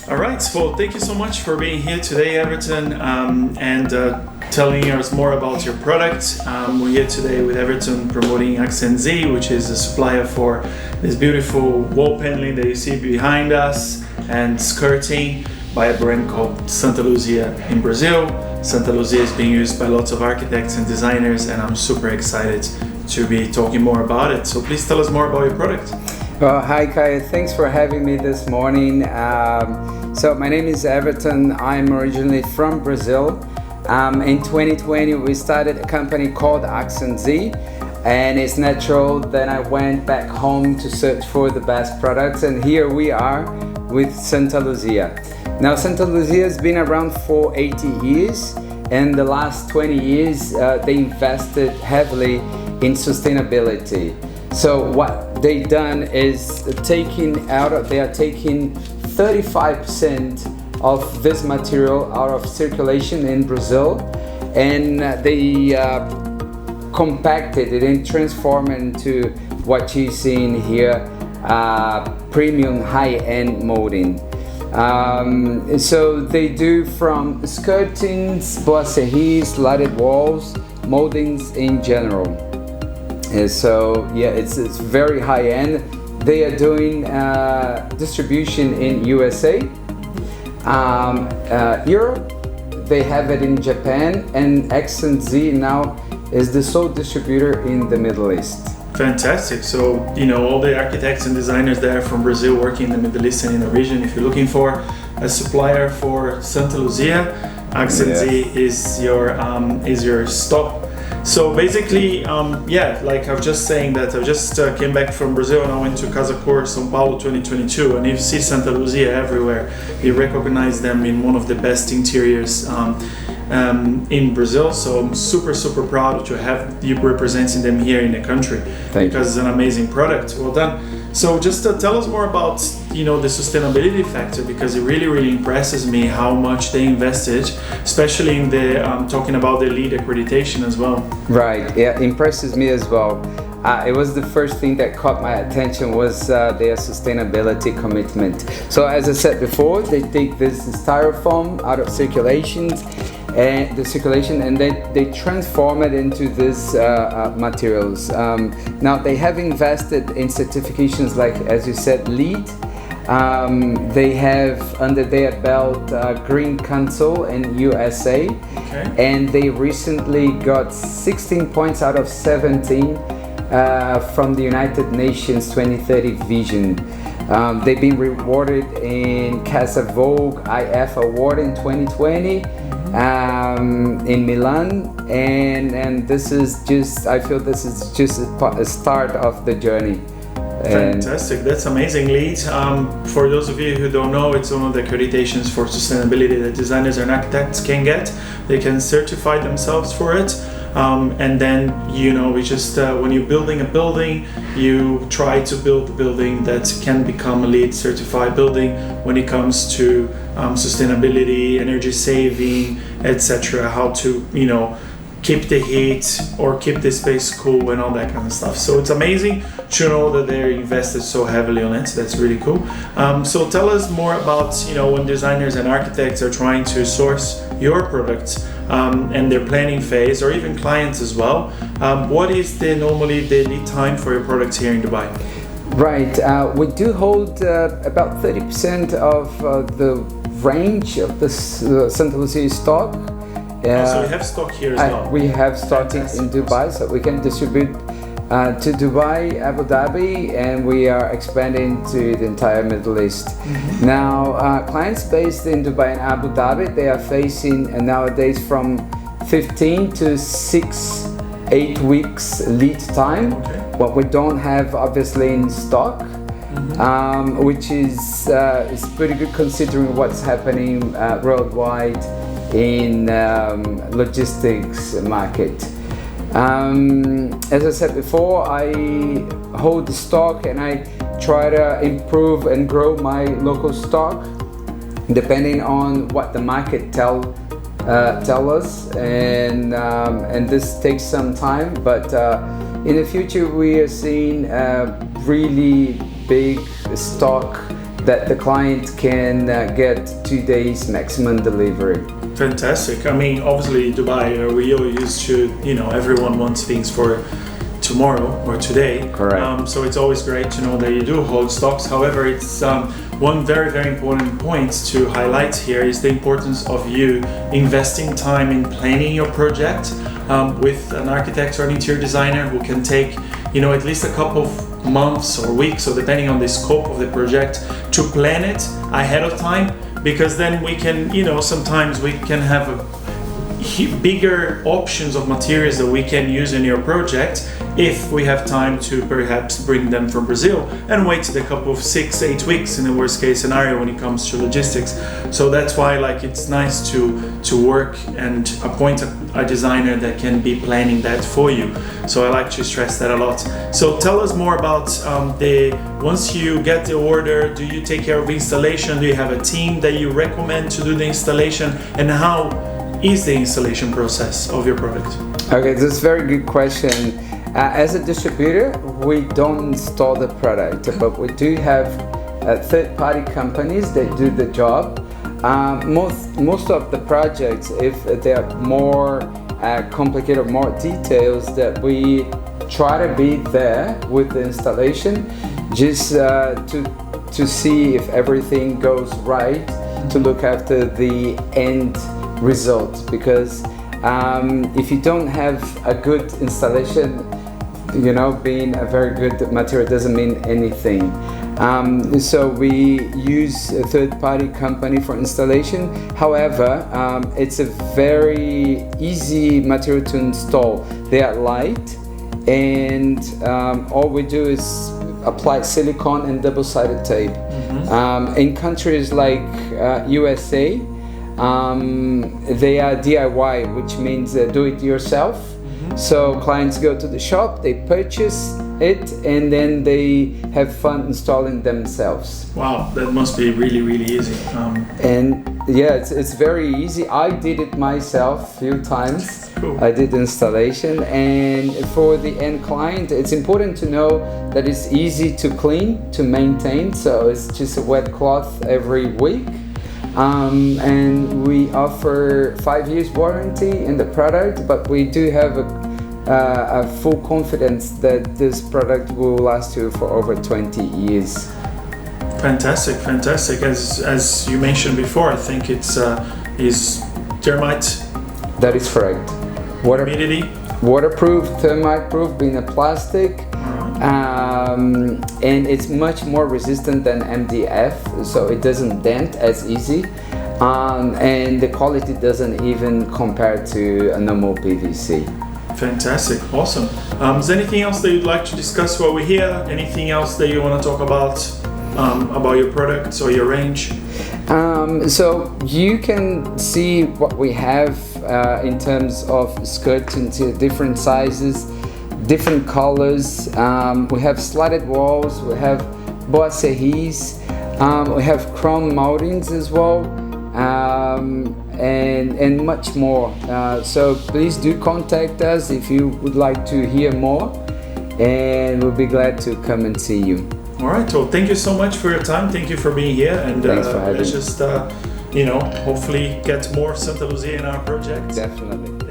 All right, well, thank you so much for being here today, Everton, and telling us more about your product. We're here today with Everton promoting Accent Z, which is a supplier for this beautiful wall paneling that you see behind us and skirting by a brand called Santa Luzia in Brazil. Santa Luzia is being used by lots of architects and designers, and I'm super excited to be talking more about it. So please tell us more about your product. Well, hi Caio, thanks for having me this morning. So my name is Everton. I'm originally from Brazil. In 2020 we started a company called Accent Z, and it's natural that I went back home to search for the best products, and here we are with Santa Luzia. Now Santa Luzia has been around for 80 years, and the last 20 years they invested heavily in sustainability. So what they've done is they are taking 35% of this material out of circulation in Brazil, and they compacted it and transformed it into what you see in here, premium high-end molding. So they do from skirtings, brasseries, lighted walls, moldings in general. And so yeah, it's very high end. They are doing distribution in USA, Europe. They have it in Japan, and Accent Z now is the sole distributor in the Middle East. Fantastic. So, all the architects and designers there from Brazil working in the Middle East and in the region, if you're looking for a supplier for Santa Luzia, Accent Z is your stop. So basically, like I was just saying that I just came back from Brazil and I went to Casa Cor, São Paulo 2022, and you see Santa Luzia everywhere. You recognize them in one of the best interiors in Brazil. So I'm super, super proud to have you representing them here in the country. Because it's an amazing product. Well done. So just tell us more about the sustainability factor, because it really, really impresses me how much they invested, especially in the talking about the LEED accreditation as well. Right, yeah, impresses me as well. It was the first thing that caught my attention was their sustainability commitment. So as I said before, they take this styrofoam out of circulation and they transform it into these materials. Now they have invested in certifications like, as you said, LEED. They have under their belt Green Council in USA, and they recently got 16 points out of 17 from the United Nations 2030 vision. They've been rewarded in Casa Vogue IF Award in 2020 in Milan, and this is just, I feel this is just a start of the journey. Fantastic, that's amazing, LEED. For those of you who don't know, it's one of the accreditations for sustainability that designers and architects can get. They can certify themselves for it. And then, we just, when you're building a building, you try to build a building that can become a LEED certified building when it comes to sustainability, energy saving, etc. How to, keep the heat or keep the space cool and all that kind of stuff. So it's amazing to know that they're invested so heavily on it. That's really cool. So tell us more about, when designers and architects are trying to source your products and their planning phase, or even clients as well. What is normally the lead time for your products here in Dubai? Right, we do hold about 30% of the range of the Santa Luzia stock. So we have stock here as well. We have stock in Dubai, so we can distribute to Dubai, Abu Dhabi, and we are expanding to the entire Middle East. Mm-hmm. Now, clients based in Dubai and Abu Dhabi, they are facing nowadays from 15 to 8 weeks lead time, what we don't have obviously in stock. Which is pretty good considering what's happening worldwide in logistics market. As I said before, I hold the stock and I try to improve and grow my local stock depending on what the market tell us, and this takes some time, but in the future we are seeing really big stock that the client can get 2 days maximum delivery. Fantastic. I mean, obviously Dubai, we are used to, everyone wants things for tomorrow or today. Correct. So it's always great to know that you do hold stocks. However, it's one very, very important point to highlight here is the importance of you investing time in planning your project with an architect or an interior designer who can take, at least a couple of months or weeks, or depending on the scope of the project, to plan it ahead of time, because then we can, sometimes we can have bigger options of materials that we can use in your project if we have time to perhaps bring them from Brazil and wait a couple of 6-8 weeks in the worst case scenario when it comes to logistics. So that's why it's nice to work and appoint a designer that can be planning that for you. So I like to stress that a lot. So tell us more about once you get the order, do you take care of installation? Do you have a team that you recommend to do the installation? And how is the installation process of your product? Okay, this is a very good question. As a distributor, we don't install the product, but we do have third-party companies that do the job. Most of the projects, if they're more complicated, more details, that we try to be there with the installation, just to see if everything goes right, to look after the end result, because if you don't have a good installation, being a very good material doesn't mean anything. So we use a third-party company for installation. However, it's a very easy material to install. They are light, and all we do is apply silicone and double-sided tape. Mm-hmm. In countries like USA, they are DIY, which means do it yourself. Mm-hmm. So clients go to the shop, they purchase it, and then they have fun installing themselves. Wow, that must be really, really easy. And yeah, it's very easy. I did it myself a few times. Cool. I did installation, and for the end client, it's important to know that it's easy to clean, to maintain. So it's just a wet cloth every week. And we offer 5 years warranty in the product, but we do have a full confidence that this product will last you for over 20 years. Fantastic, fantastic. As you mentioned before, I think it's is termite. That is correct. Humidity. Waterproof, termite proof, being a plastic. And it's much more resistant than MDF, so it doesn't dent as easy, and the quality doesn't even compare to a normal PVC. Fantastic, awesome. Is there anything else that you'd like to discuss while we're here? Anything else that you want to talk about your products or your range? So you can see what we have in terms of skirts into different sizes, different colors. We have slatted walls, we have boisseries, we have chrome mouldings as well, and much more. So please do contact us if you would like to hear more, and we'll be glad to come and see you. All right, well, thank you so much for your time. Thank you for being here, and let's just hopefully get more Santa Luzia in our project. Definitely.